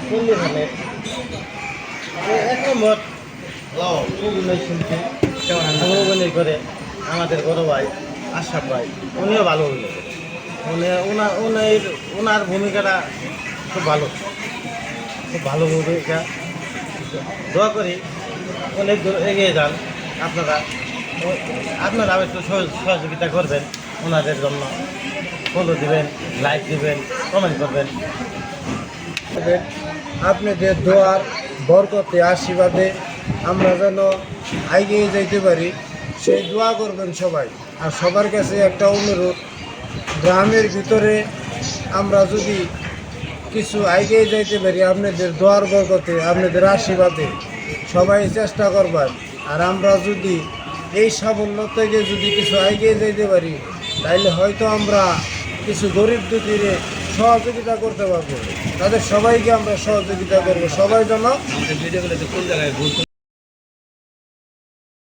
চল্লিশ হাজার এক নম্বর শুনছি অগ্রগণী করে আমাদের বড় ভাই আশরাফ ভাই উনিও ভালো হইল ওনার ভূমিকাটা খুব ভালো ভূমিকা। দোয়া করি অনেক দূর এগিয়ে যান আপনারা একটু সহযোগিতা করবেন ওনাদের জন্য, ফলো দিবেন, লাইক দিবেন, কমেন্ট করবেন। আপনাদের দোয়ার বরকতে আশীর্বাদে আমরা যেন এগিয়ে যাইতে পারি সেই দোয়া করবেন সবাই। আর সবার কাছে একটা অনুরোধ, গ্রামের ভিতরে আমরা যদি কিছু এগিয়ে যাইতে পারি আপনাদের দোয়ার বরকতে, আপনাদের আশীর্বাদে সবাই চেষ্টা করবার। আর আমরা যদি এই সাফল্য থেকে যদি কিছু এগিয়ে যাইতে পারি তাইলে হয়তো আমরা কিছু গরিব দুঃখীরে সহযোগিতা করতে পারবো, তাদের সবাইকে আমরা সহযোগিতা করবো। সবাই যেন